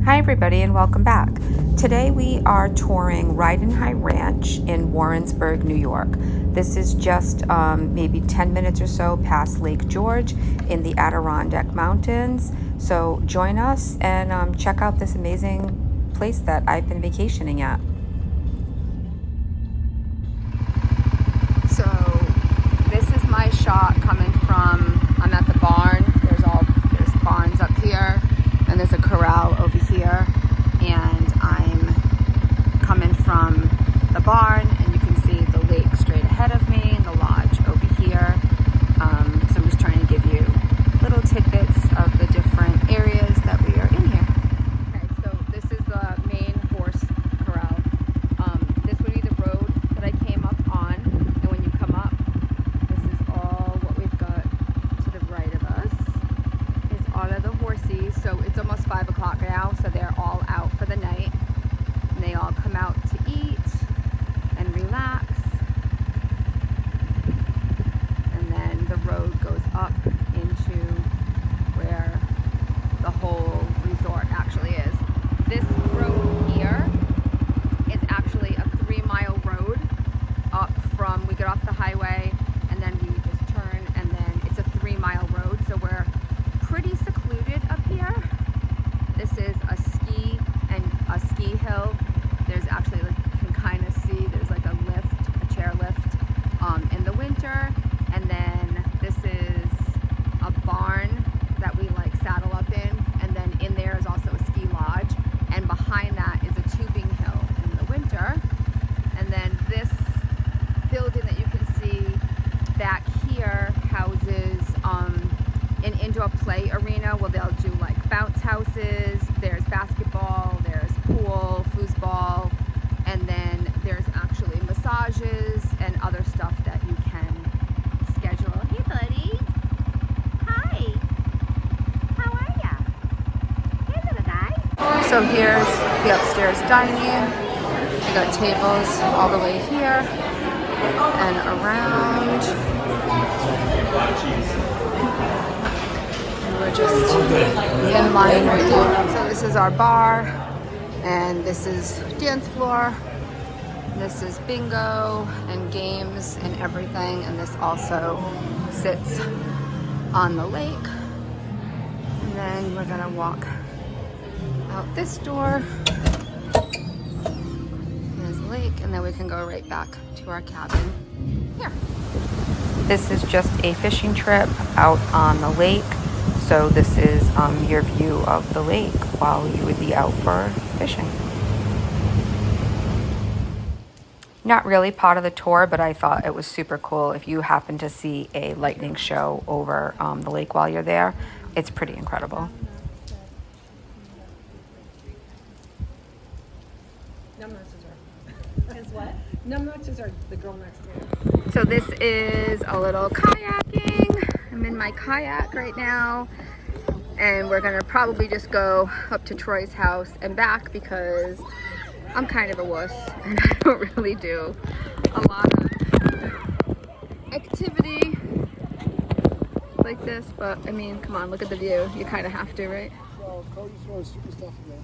Hi everybody and welcome back. Today we are touring Ridin Hy Ranch in Warrensburg, New York. This is just maybe 10 minutes or so past Lake George in the Adirondack Mountains. So join us and check out this amazing place that I've been vacationing at. So this is my shot coming from, I'm at the barn. There's barns up here and there's a corral over here, and I'm coming from the barn and you can see the lake straight ahead of me and the lodge over here. So I'm just trying to give you little tidbits of the different areas that we are in here. Okay, so this is the main horse corral. This would be the road that I came up on, and when you come up, this is all what we've got to the right of us. Is all of the horses. So it's almost 5 o'clock now, so they're all out for the night. And they all come out to eat and relax. And then the road goes up into where the whole resort actually is. This road here is actually a 3-mile road up from, we get off the highway and then we just turn, and then it's a 3-mile road. So we're pretty secluded up here. This is a ski hill. There's actually, like, you can kind of see there's like a lift, a chair lift in the winter. And then this is a barn that we like saddle up in, and then in there is also a ski lodge, and behind that is a tubing hill in the winter. And then this building that you can see back here houses an indoor play arena where they'll do like bounce houses. There's basketball, there's pool, foosball, and then there's actually massages and other stuff that you can schedule. Hey buddy, hi, how are ya? Hey little guy. So here's the upstairs dining. We got tables all the way here and around. We're just in line right here. So this is our bar, and this is dance floor. This is bingo and games and everything, and this also sits on the lake. And then we're gonna walk out this door. There's the lake, and then we can go right back to our cabin here. This is just a fishing trip out on the lake. So this is your view of the lake while you would be out for fishing. Not really part of the tour, but I thought it was super cool if you happen to see a lightning show over the lake while you're there. It's pretty incredible. Numbnuts are the girl next door. So this is a little kayaking. I'm in my kayak right now, and we're gonna probably just go up to Troy's house and back because I'm kind of a wuss and I don't really do a lot of activity like this. But I mean, come on, look at the view. You kind of have to, right? Well, Cody's throwing stupid stuff again.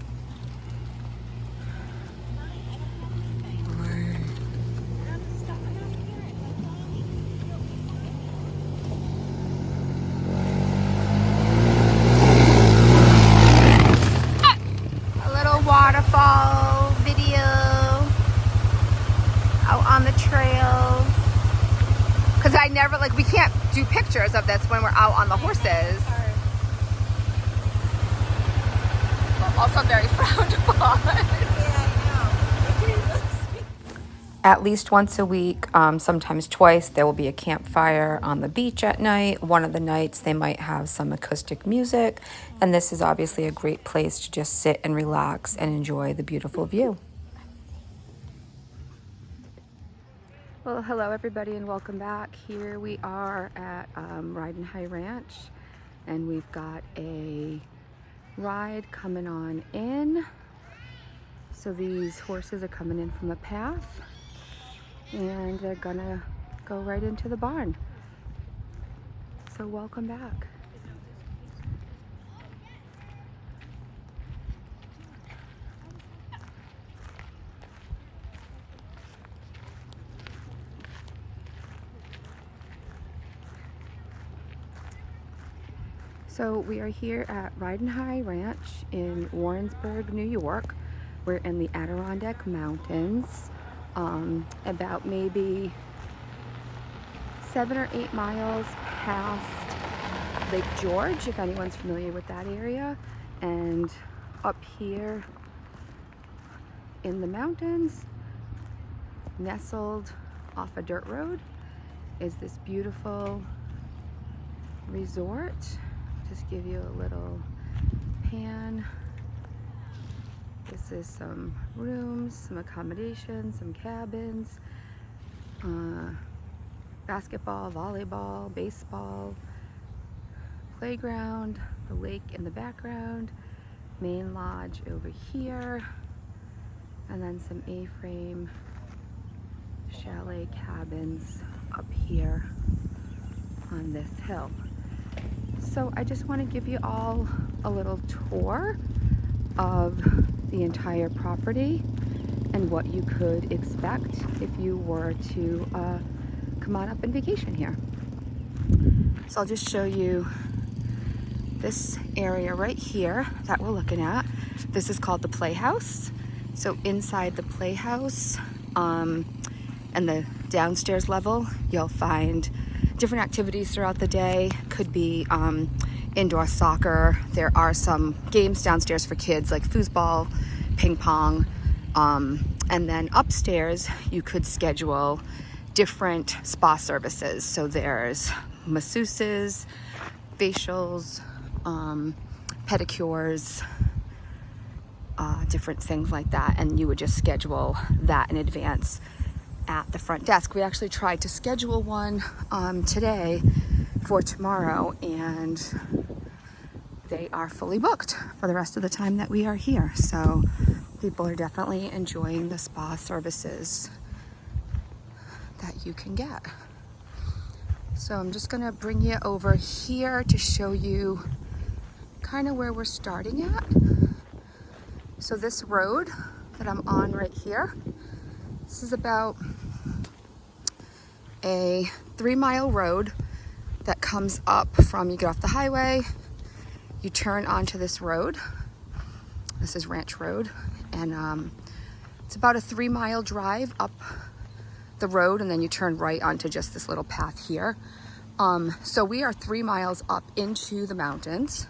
Waterfall video out on the trails, because I never, like, we can't do pictures of this when we're out on the horses. But also very frowned upon. At least once a week, sometimes twice, there will be a campfire on the beach at night. One of the nights they might have some acoustic music, and this is obviously a great place to just sit and relax and enjoy the beautiful view. Well, hello everybody and welcome back. Here we are at Ridin Hy Ranch, and we've got a ride coming on in. So these horses are coming in from a path, and they're gonna go right into the barn. So welcome back. So we are here at Ridin Hy Ranch in Warrensburg, New York. We're in the Adirondack Mountains, about maybe 7 or 8 miles past Lake George, if anyone's familiar with that area. And up here in the mountains, nestled off a dirt road, is this beautiful resort. Just give you a little pan. This is some rooms, some accommodations, some cabins, basketball, volleyball, baseball, playground, the lake in the background, main lodge over here, and then some A-frame chalet cabins up here on this hill. So I just want to give you all a little tour of the entire property and what you could expect if you were to come on up and vacation here. So I'll just show you this area right here that we're looking at. This is called the Playhouse. So inside the Playhouse and the downstairs level, you'll find different activities throughout the day. Could be indoor soccer. There are some games downstairs for kids like foosball, ping pong, and then upstairs you could schedule different spa services. So there's masseuses, facials, pedicures, different things like that, and you would just schedule that in advance at the front desk. We actually tried to schedule one today for tomorrow, and they are fully booked for the rest of the time that we are here. So people are definitely enjoying the spa services that you can get. So I'm just gonna bring you over here to show you kind of where we're starting at. So this road that I'm on right here, this is about a 3-mile road that comes up from, you get off the highway, you turn onto this road. This is Ranch Road, and it's about a 3-mile drive up the road, and then you turn right onto just this little path here. So we are 3 miles up into the mountains.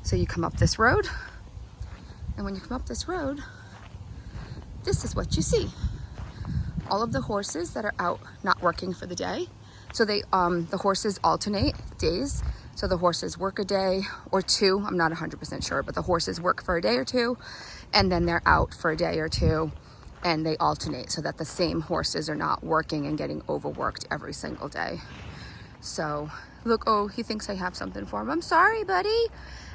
So you come up this road, and when you come up this road, this is what you see. All of the horses that are out not working for the day. So they the horses alternate days. So the horses work a day or two, I'm not 100% sure, but the horses work for a day or two, and then they're out for a day or two, and they alternate so that the same horses are not working and getting overworked every single day. So look, oh, he thinks I have something for him. I'm sorry, buddy.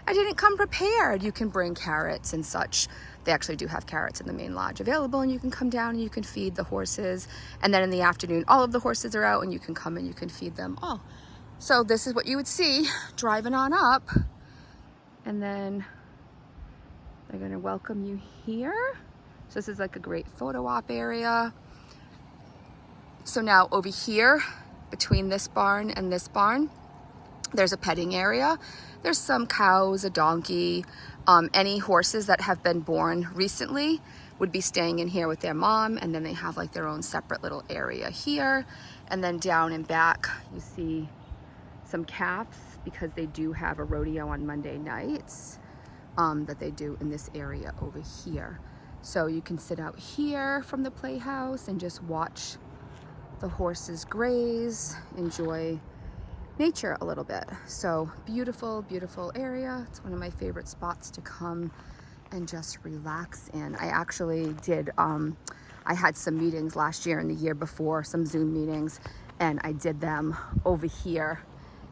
I didn't come prepared. You can bring carrots and such. They actually do have carrots in the main lodge available, and you can come down and you can feed the horses. And then in the afternoon, all of the horses are out, and you can come and you can feed them all. So this is what you would see driving on up. And then they're gonna welcome you here. So this is like a great photo op area. So now over here, between this barn and this barn, there's a petting area. There's some cows, a donkey, any horses that have been born recently would be staying in here with their mom, and then they have like their own separate little area here. And then down and back, you see some calves, because they do have a rodeo on Monday nights that they do in this area over here. So you can sit out here from the Playhouse and just watch the horses graze, enjoy nature a little bit. So beautiful, beautiful area. It's one of my favorite spots to come and just relax in. I actually did, I had some meetings last year and the year before, some Zoom meetings, and I did them over here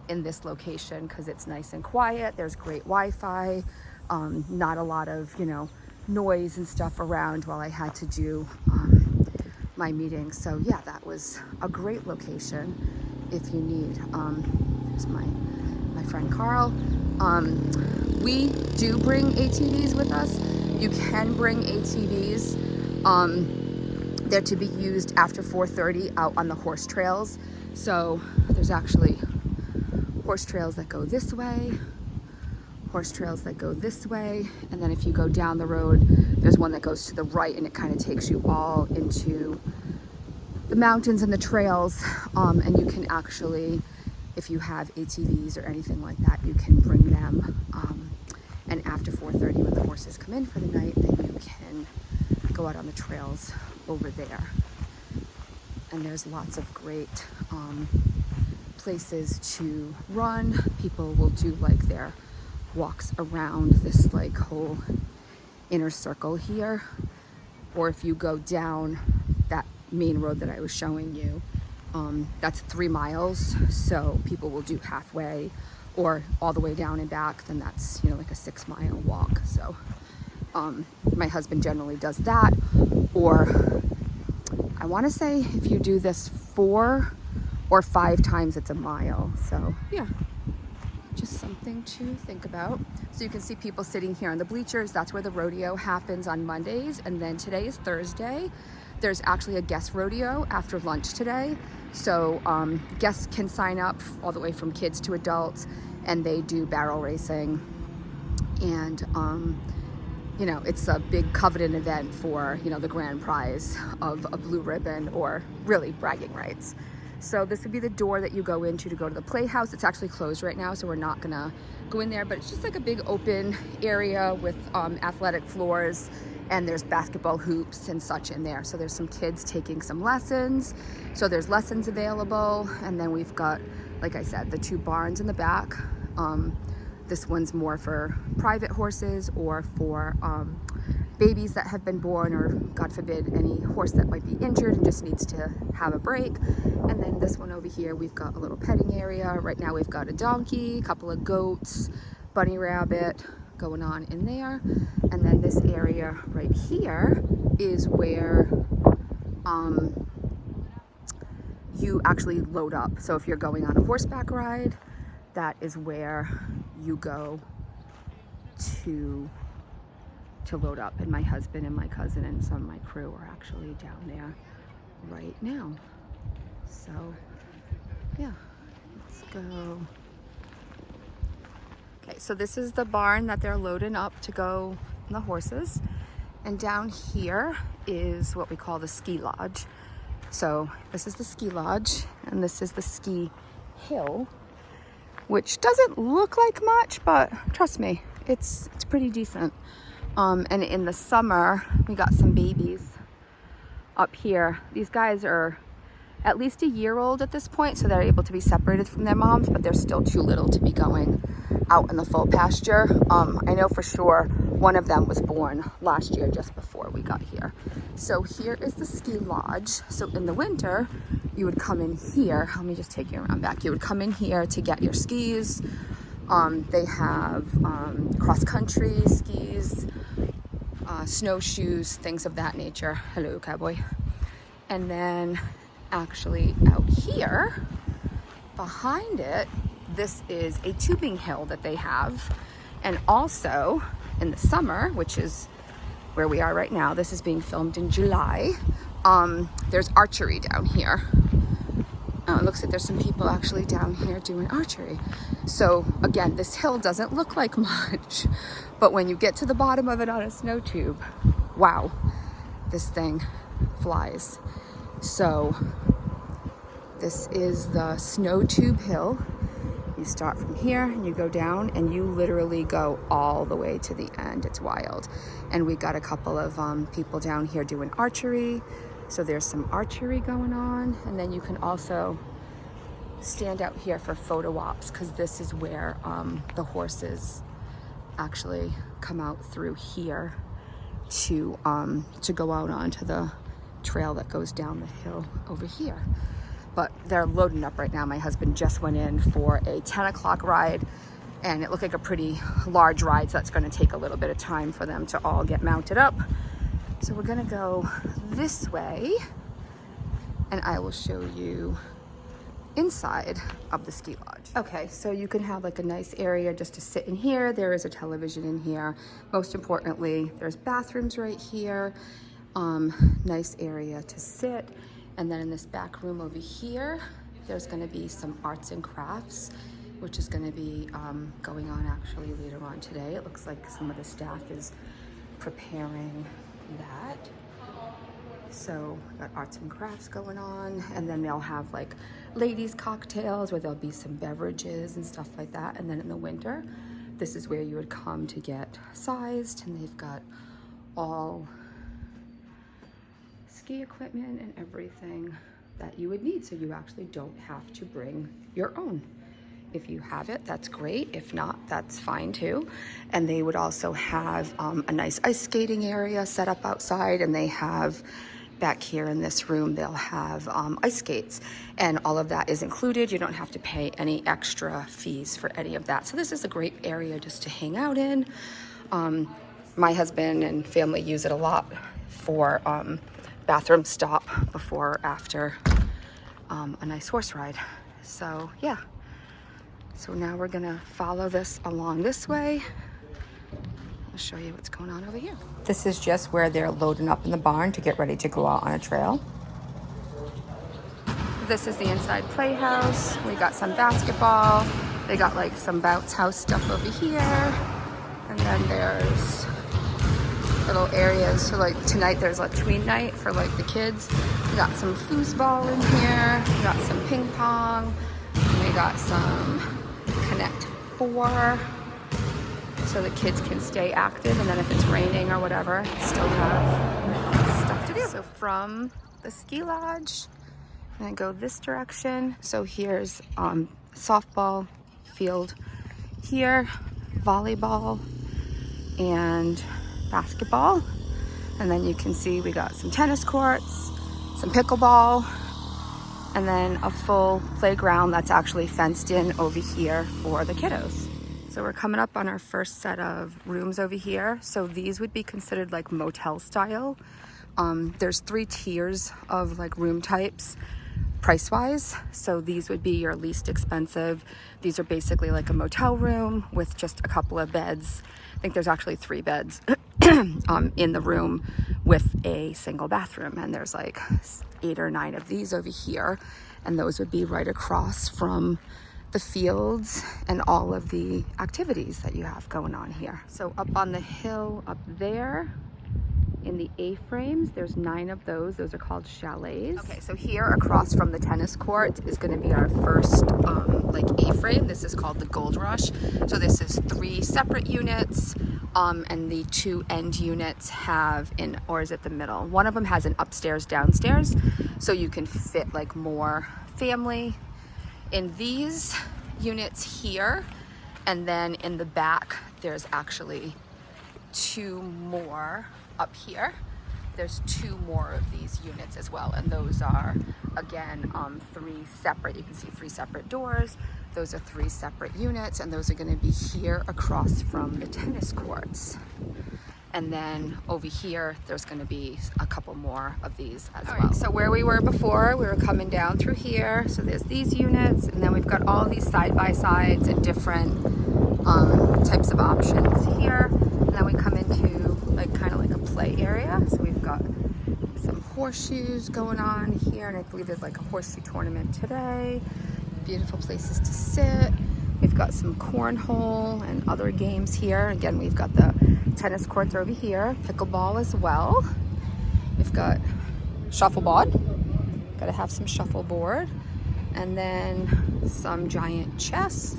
in this location because it's nice and quiet. There's great Wi-Fi, not a lot of, you know, noise and stuff around while I had to do my meetings. So yeah, that was a great location if you need. There's my friend Carl. We do bring ATVs with us. You can bring ATVs. They're to be used after 4:30 out on the horse trails. So there's actually horse trails that go this way horse trails that go this way, and then if you go down the road, there's one that goes to the right, and it kind of takes you all into the mountains and the trails. And you can actually, if you have ATVs or anything like that, you can bring them. And after 4:30, when the horses come in for the night, then you can go out on the trails over there. And there's lots of great places to run. People will do like their walks around this like whole inner circle here. Or if you go down that main road that I was showing you, that's 3 miles. So people will do halfway or all the way down and back. Then that's, you know, like a 6-mile walk. So my husband generally does that. Or I want to say if you do this 4 or 5 times, it's a mile. So yeah, just something to think about. So you can see people sitting here on the bleachers. That's where the rodeo happens on Mondays. And then today is Thursday. There's actually a guest rodeo after lunch today. So guests can sign up all the way from kids to adults, and they do barrel racing. And you know, it's a big coveted event for, you know, the grand prize of a blue ribbon, or really bragging rights. So this would be the door that you go into to go to the playhouse. It's actually closed right now, so we're not gonna go in there, but it's just like a big open area with athletic floors, and there's basketball hoops and such in there. So there's some kids taking some lessons. So there's lessons available. And then we've got, like I said, the 2 barns in the back. This one's more for private horses or for babies that have been born, or God forbid, any horse that might be injured and just needs to have a break. And then this one over here, we've got a little petting area. Right now we've got a donkey, a couple of goats, bunny rabbit going on in there. And then this area right here is where you actually load up. So if you're going on a horseback ride, that is where you go to load up. And my husband and my cousin and some of my crew are actually down there right now. So yeah, let's go. Okay, so this is the barn that they're loading up to go on the horses. And down here is what we call the ski lodge. So this is the ski lodge, and this is the ski hill, which doesn't look like much, but trust me, it's pretty decent. And in the summer, we got some babies up here. These guys are at least a year old at this point, so they're able to be separated from their moms, but they're still too little to be going out in the full pasture. I know for sure one of them was born last year, just before we got here. So here is the ski lodge. So in the winter, you would come in here. Let me just take you around back. You would come in here to get your skis. They have cross-country skis, snowshoes, things of that nature. Hello, cowboy. And then actually out here, behind it, this is a tubing hill that they have. And also in the summer, which is where we are right now, this is being filmed in July, there's archery down here. It looks like there's some people actually down here doing archery. So again, this hill doesn't look like much, but when you get to the bottom of it on a snow tube, wow, this thing flies. So this is the snow tube hill. You start from here and you go down, and you literally go all the way to the end. It's wild. And we got a couple of people down here doing archery. So there's some archery going on. And then you can also stand out here for photo ops, because this is where the horses actually come out through here to go out onto the trail that goes down the hill over here. But they're loading up right now. My husband just went in for a 10 o'clock ride, and it looked like a pretty large ride, so that's gonna take a little bit of time for them to all get mounted up. So we're gonna go this way, and I will show you inside of the ski lodge. Okay, so you can have like a nice area just to sit in here. There is a television in here. Most importantly, there's bathrooms right here. Nice area to sit. And then in this back room over here, there's gonna be some arts and crafts which is going to be going on actually later on today. It looks like some of the staff is preparing that. So got arts and crafts going on, and then they'll have like ladies cocktails where there'll be some beverages and stuff like that. And then in the winter, this is where you would come to get sized, and they've got all ski equipment and everything that you would need, so you actually don't have to bring your own. If you have it, that's great. If not, that's fine too. And they would also have a nice ice skating area set up outside, and they have back here in this room, they'll have ice skates, and all of that is included. You don't have to pay any extra fees for any of that. So this is a great area just to hang out in. My husband and family use it a lot for bathroom stop before or after a nice horse ride. So yeah, so now we're gonna follow this along this way. I'll show you what's going on over here. This is just where they're loading up in the barn to get ready to go out on a trail. This is the inside playhouse. We got some basketball. They got like some bounce house stuff over here. And then there's little areas. So like tonight there's a tween night for like the kids. We got some foosball in here. We got some ping pong. And we got some Connect 4. So the kids can stay active, and then if it's raining or whatever, still have stuff to do. So from the ski lodge, I'm gonna go this direction. So here's softball field here, volleyball, and basketball. And then you can see we got some tennis courts, some pickleball, and then a full playground that's actually fenced in over here for the kiddos. So we're coming up on our first set of rooms over here. So these would be considered like motel style. There's 3 tiers of like room types price-wise. So these would be your least expensive. These are basically like a motel room with just a couple of beds. I think there's actually 3 beds in the room with a single bathroom. And there's like 8 or 9 of these over here. And those would be right across from the fields and all of the activities that you have going on here. So up on the hill up there in the A-frames, there's 9 of those. Those are called chalets. Okay, so here across from the tennis court is going to be our first like A-frame. This is called the Gold Rush. So this is 3 separate units, and the 2 end units have or is it the middle? One of them has an upstairs, downstairs, so you can fit like more family in these units here. And then in the back, there's actually 2 more up here. There's 2 more of these units as well. And those are, again, 3 separate, you can see 3 separate doors. Those are 3 separate units, and those are gonna be here across from the tennis courts. And then over here, there's gonna be a couple more of these as well. Right, so where we were before, we were coming down through here. So there's these units, and then we've got all these side-by-sides and different types of options here. And then we come into like kind of like a play area. So we've got some horseshoes going on here, and I believe there's like a horseshoe tournament today. Beautiful places to sit. We've got some cornhole and other games here. Again, we've got the tennis courts over here, pickleball as well. We've got shuffleboard. Got to have some shuffleboard. And then some giant chess.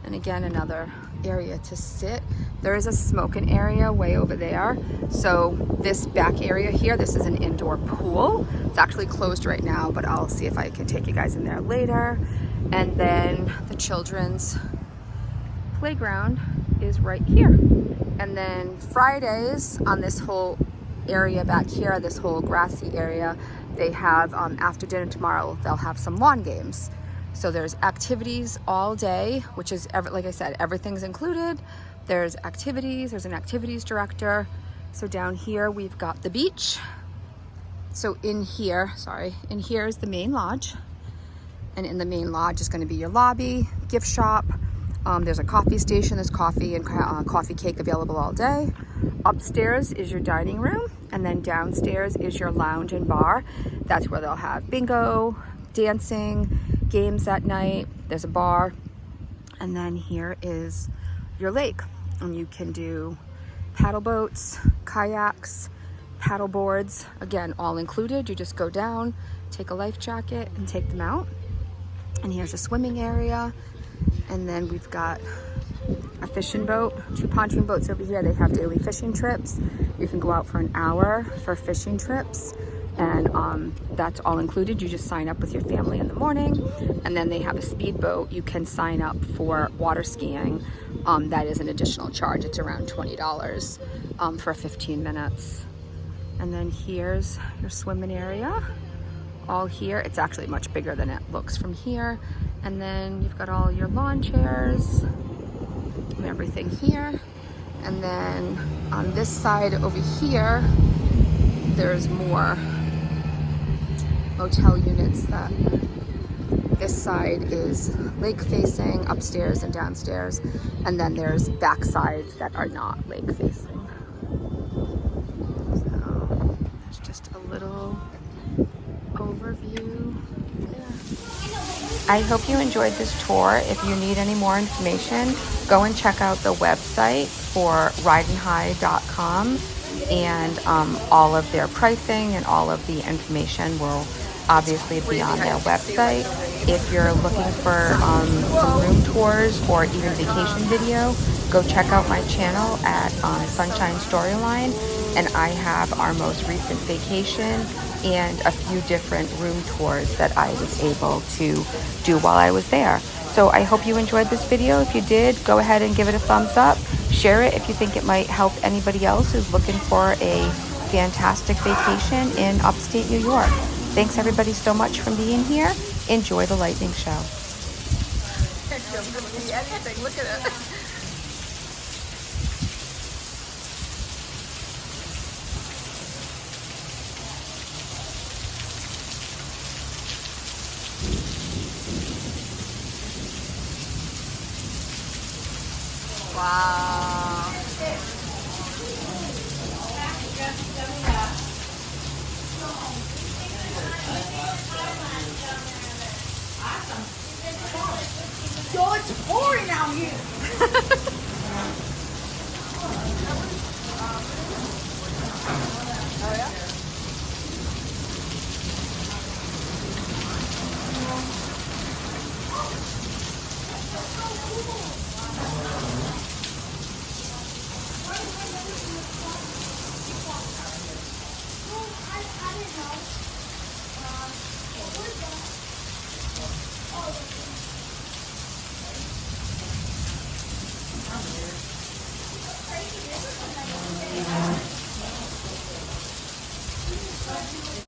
And again, another area to sit. There is a smoking area way over there. So this back area here, this is an indoor pool. It's actually closed right now, but I'll see if I can take you guys in there later. And then the children's playground is right here. And then Fridays on this whole area back here, this whole grassy area, they have, after dinner tomorrow, they'll have some lawn games. So there's activities all day, which is, like I said, everything's included. There's activities, there's an activities director. So down here, we've got the beach. So in here is the main lodge. And in the main lodge is gonna be your lobby, gift shop. There's a coffee station, there's coffee and coffee cake available all day. Upstairs is your dining room, and then downstairs is your lounge and bar. That's where they'll have bingo, dancing, games at night. There's a bar. And then here is your lake. And you can do paddle boats, kayaks, paddle boards. Again, all included. You just go down, take a life jacket and take them out. And here's a swimming area. And then we've got a fishing boat, 2 pontoon boats over here. They have daily fishing trips. You can go out for an hour for fishing trips, and that's all included. You just sign up with your family in the morning, and then they have a speedboat. You can sign up for water skiing. That is an additional charge. It's around $20 for 15 minutes. And then here's your swimming area. All here. It's actually much bigger than it looks from here. And then you've got all your lawn chairs and everything here. And then on this side over here, there's more motel units. That this side is lake facing, upstairs and downstairs, and then there's back sides that are not lake facing. So there's just a little overview there. I hope you enjoyed this tour. If you need any more information, go and check out the website for ridenhy.com, and all of their pricing and all of the information will obviously be on their website. If you're looking for some room tours or even vacation video, go check out my channel at Sunshine Storyline, and I have our most recent vacation and a few different room tours that I was able to do while I was there. So I hope you enjoyed this video. If you did, go ahead and give it a thumbs up. Share it if you think it might help anybody else who's looking for a fantastic vacation in upstate New York. Thanks everybody so much for being here. Enjoy the lightning show. Look at it. Wow.